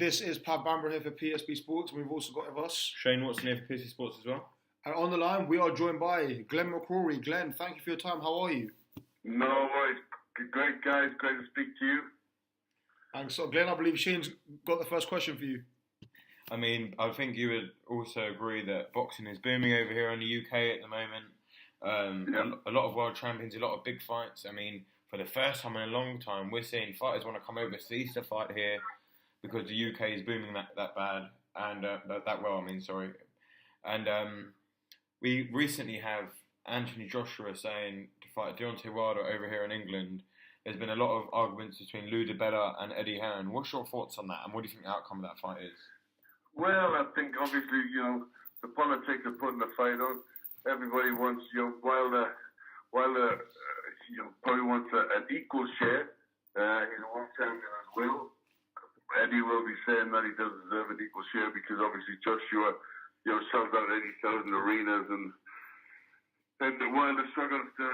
This is BHAMBRA here for PSB Sports, and we've also got with us Shane Watson here for PSB Sports as well. And on the line, we are joined by Glenn Mccrory. Glenn, thank you for your time. How are you? No worries. Great, guys. Great to speak to you. And so, Glenn, I believe Shane's got the first question for you. I mean, I think you would also agree that boxing is booming over here in the UK at the moment. A lot of world champions, a lot of big fights. I mean, for the first time in a long time, we're seeing fighters want to come overseas to fight here because the UK is booming that bad and that well. And we recently have Anthony Joshua saying to fight Deontay Wilder over here in England. There's been a lot of arguments between Lou DiBella and Eddie Hearn. What's your thoughts on that, and what do you think the outcome of that fight is? Well, I think obviously, the politics of putting the fight on. Everybody wants, Wilder, probably wants an equal share. He's a world champion as well. Eddie will be saying that he doesn't deserve an equal share because obviously Joshua, sells out 80,000 arenas and Wilder struggles to,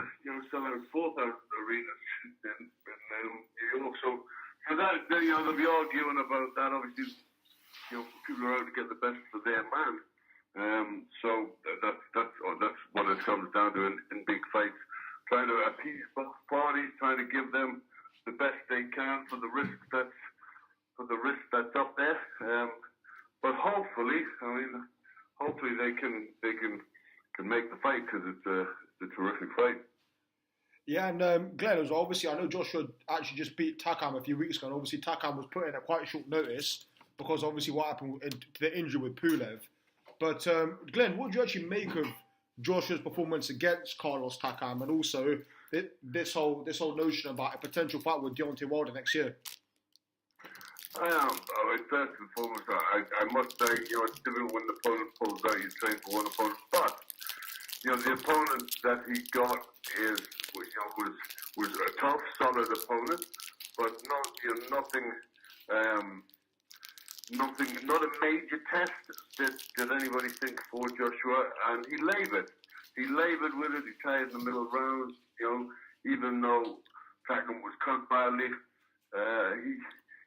sell out 4,000 arenas. So that, they'll be arguing about that. Obviously, people are out to get the best for their man. So that's what it comes down to in big fights. Trying to appease both parties, trying to give them the best they can for the risk that's up there. But hopefully they can make the fight because it's a terrific fight. Yeah, and Glenn, as obviously, I know Joshua actually just beat Takam a few weeks ago, and obviously Takam was put in at quite short notice because obviously what happened to the injury with Pulev. But Glenn, what do you actually make of Joshua's performance against Carlos Takam, and also this whole notion about a potential fight with Deontay Wilder next year? First and foremost, I must say, it's difficult when the opponent pulls out. You train for one opponent, but the opponent that he got was a tough, solid opponent, but not a major test did anybody think for Joshua, and he laboured. He laboured with it. He tied in the middle rounds. Even though Takam was cut badly,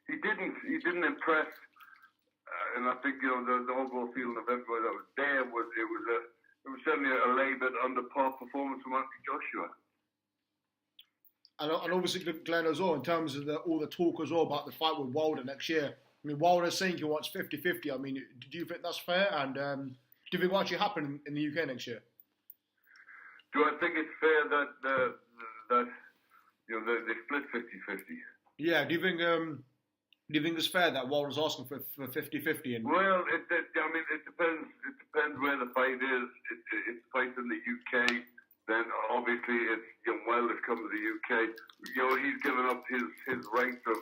he didn't impress. And I think the overall feeling of everybody that was there was it was certainly a laboured, under par performance from Anthony Joshua. And obviously, Glenn, as well, in terms of all the talk as well about the fight with Wilder next year. I mean, Wilder's saying he wants 50-50. I mean, do you think that's fair? And do you think what actually happen in the UK next year? Do I think it's fair that they split 50-50? Yeah. Do you think it's fair that Wilder's asking for 50-50? Well, it depends. It depends where the fight is. It's a fight in the UK. Then obviously, Wilder's come to the UK. He's given up his rights of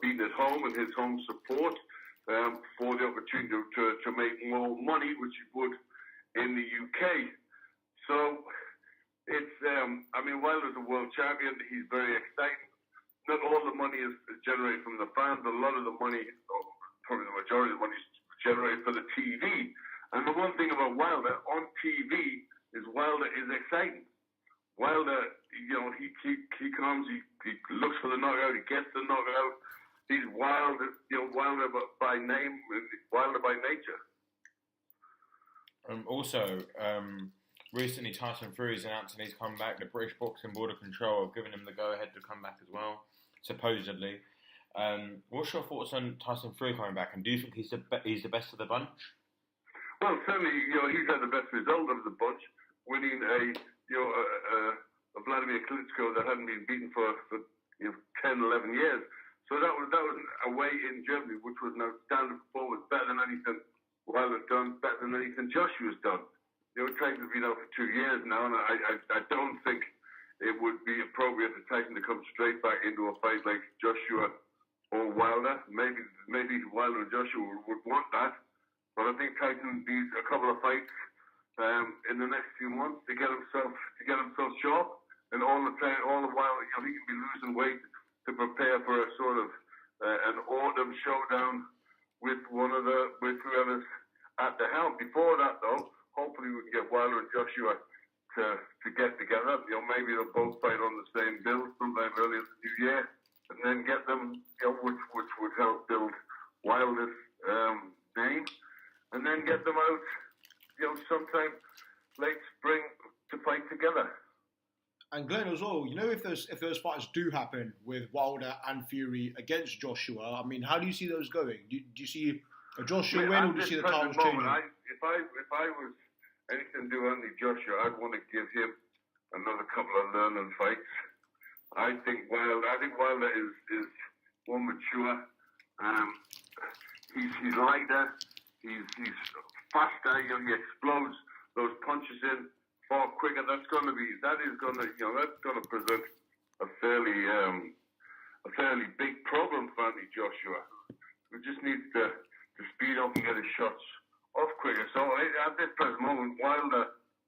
being at home and his home support for the opportunity to make more money, which he would in the UK. So it's Wilder's a world champion. He's very exciting. Not all the money is generated from the fans. A lot of the money, probably the majority of the money, is generated for the TV. And the one thing about Wilder on TV is Wilder is exciting. Wilder, he comes, he looks for the knockout, he gets the knockout. He's Wilder, Wilder by name, Wilder by nature. Recently Tyson Fury's announced he's come back. The British Boxing Board of Control have given him the go-ahead to come back as well, supposedly. What's your thoughts on Tyson Fury coming back, and do you think he's the best of the bunch? Well, certainly, he's had the best result of the bunch, winning a Vladimir Klitschko that hadn't been beaten for 10, 11 years. So that was away in Germany, which was an outstanding performance, better than anything Wilder's done, better than anything Joshua's done. Tyson's been out for 2 years now, and I don't think it would be appropriate for Tyson to come straight back into a fight like Joshua or Wilder. Maybe Wilder and Joshua would want that, but I think Tyson needs a couple of fights in the next few months to get himself sharp, and all the while he can be losing weight to prepare for a sort of an autumn showdown with whoever's at the helm. Before that, though, hopefully we can get Wilder and Joshua to get together. Maybe they'll both fight on the same bill sometime early in the new year, and then get them, which would help build Wilder Wilder's name, and then get them out, sometime late spring to fight together. And Glenn as well, if those fights do happen with Wilder and Fury against Joshua, I mean, how do you see those going? Do you see a Joshua win, or do you see the titles changing? If I was anything to do Anthony Joshua, I'd want to give him another couple of learning fights. I think Wilder is more mature. He's lighter. He's faster. He explodes those punches in far quicker. That's going to present a fairly big problem for Anthony Joshua. We just need to speed up and get his shots off quicker. So at this present moment, Wilder,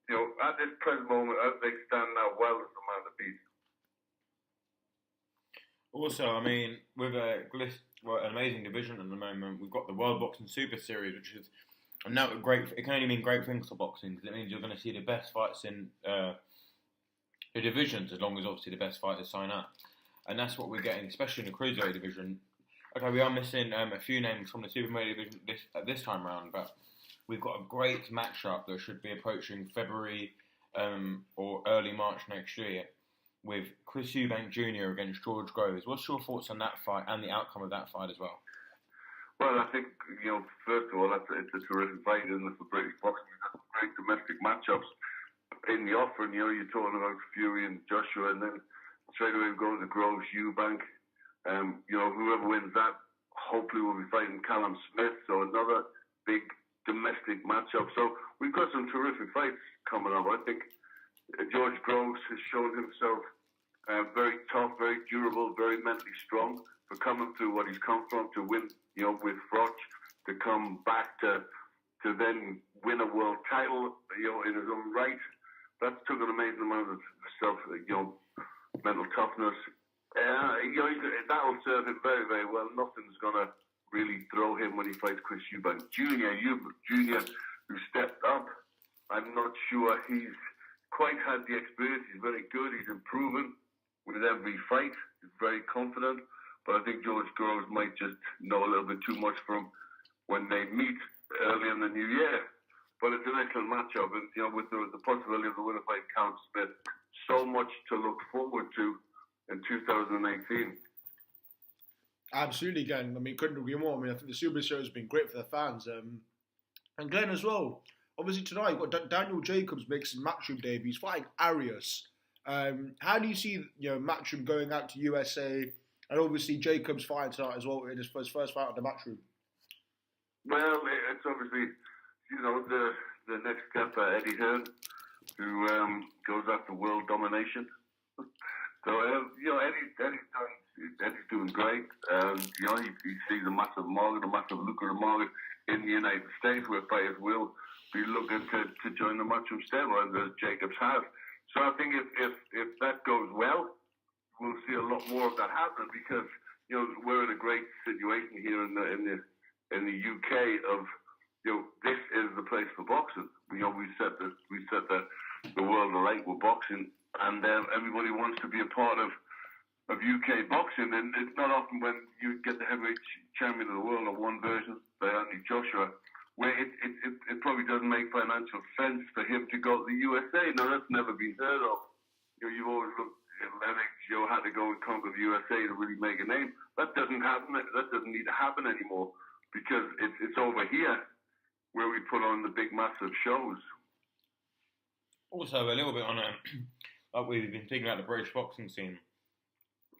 as they stand now, Wilder's the man to beat. Also, I mean, with an amazing division at the moment, we've got the World Boxing Super Series, which is now great. It can only mean great things for boxing, because it means you're going to see the best fights in the divisions, as long as obviously the best fighters sign up. And that's what we're getting, especially in the cruiserweight division. Okay, we are missing a few names from the super-middleweight division this time round, but we've got a great matchup that should be approaching February or early March next year, with Groves-Eubank Jr. against George Groves. What's your thoughts on that fight and the outcome of that fight as well? Well, I think, first of all, it's a terrific fight, isn't it, for British boxing? We've got some great domestic matchups in the offering. You're talking about Fury and Joshua, and then straight away we go to Groves-Eubank. Whoever wins that, hopefully will be fighting Callum Smith, so another big domestic matchup. So we've got some terrific fights coming up. I think George Groves has shown himself very tough, very durable, very mentally strong for coming through what he's come from to win, with Froch, to come back to then win a world title, in his own right. That took an amazing amount of mental toughness. That'll serve him very, very well. Nothing's going to really throw him when he fights Groves-Eubank Jr. Who stepped up. I'm not sure he's quite had the experience. He's very good. He's improving with every fight. He's very confident. But I think George Groves might just know a little bit too much from when they meet early in the new year. But it's an excellent matchup, and with the possibility of the winner fight, Callum Smith, so much to look forward to in 2018. Absolutely, Glenn. I mean, couldn't agree more. I mean, I think the Super Show has been great for the fans. And Glenn as well. Obviously tonight, you've got Daniel Jacobs makes his Matchroom debut. He's fighting Arias. How do you see Matchroom going out to USA, and obviously Jacobs fighting tonight as well in his first fight at the Matchroom? Well, it's obviously the next step for Eddie Hearn, who goes after world domination. So Eddie's doing great. He sees a massive lucrative market in the United States, where fighters will be looking to join the Matchroom stable, as Jacobs has. So I think if that goes well, we'll see a lot more of that happen, because we're in a great situation here in the UK of this is the place for boxing. We set the world alight with boxing, and everybody wants to be a part of UK boxing. And it's not often when you get the heavyweight champion of the world on one version by Anthony Joshua, where it probably doesn't make financial sense for him to go to the USA. Now, that's never been heard of. You've always looked at Lennox, had to go and conquer the USA to really make a name. That doesn't happen. That doesn't need to happen anymore, because it's over here where we put on the big, massive shows. Also, a little bit on like we've been thinking about the British boxing scene.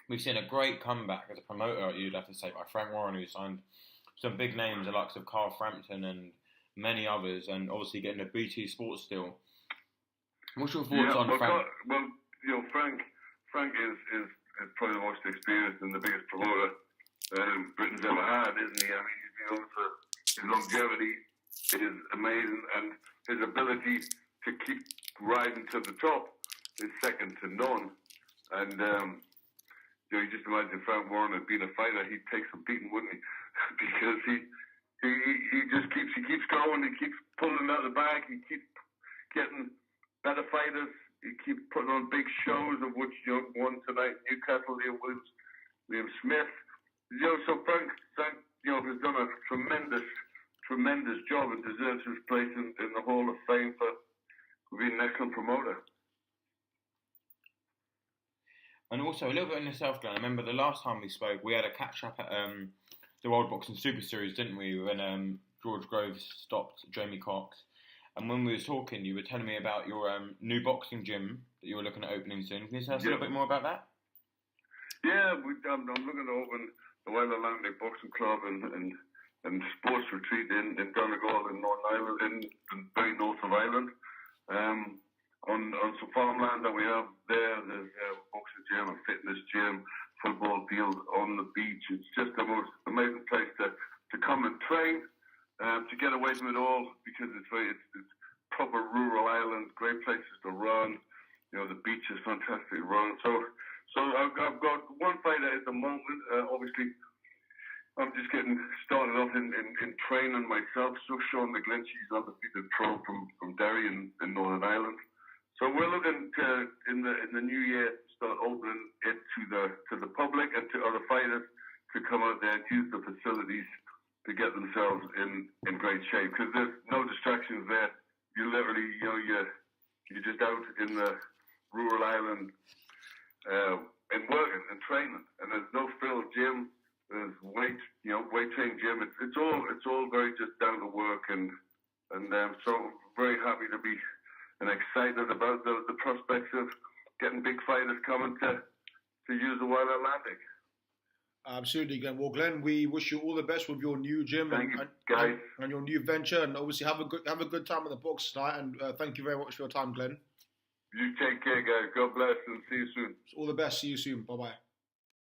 We've seen a great comeback as a promoter, you'd have to say, by Frank Warren, who signed some big names, the likes of Carl Frampton and many others, and obviously getting a BT Sports deal. What's your thoughts on Frank? Frank is probably the most experienced and the biggest promoter Britain's ever had, isn't he? I mean, he's been on for his longevity is amazing, and his ability to keep rising to the top is second to none. And you just imagine Frank Warren had been a fighter, he'd take some beating, wouldn't he? Because he keeps growing, he keeps pulling out the bag, he keeps getting better fighters, he keeps putting on big shows, of which one tonight, Newcastle, Liam Smith. So Frank has done a tremendous job and deserves his place in the Hall of Fame for being an excellent promoter. And also a little bit on yourself, Glenn. I remember the last time we spoke, we had a catch up at the World Boxing Super Series, didn't we? When George Groves stopped Jamie Cox, and when we were talking, you were telling me about your new boxing gym that you were looking at opening soon. Can you tell us a little bit more about that? Yeah, I'm looking to open the Wild Atlantic Boxing Club and sports retreat in Donegal in Northern Ireland, in very north of Ireland. On some farmland that we have there, there's a boxing gym, a fitness gym, football field on the beach. It's just the most amazing place to come and train, to get away from it all, because it's proper rural island, great places to run. The beach is fantastic to run. So I've got one fighter at the moment. Obviously, I'm just getting started off in training myself. So Sean McGlinchey's undefeated pro from Derry in Northern Ireland. So we're looking to in the new year start opening it to the public and to other fighters to come out there and use the facilities to get themselves in great shape, because there's no distractions there. You literally you're just out in the rural island and working and training, and there's no filled gym. There's weight training gym. It's all very just down to work, and so very happy to be and excited about the prospects of getting big fighters coming to use the Wild Atlantic. Absolutely, Glenn. Well, Glenn, we wish you all the best with your new gym and your new venture, and obviously have a good time at the box tonight. And thank you very much for your time, Glenn. You take care, guys. God bless, and see you soon. All the best. See you soon. Bye bye.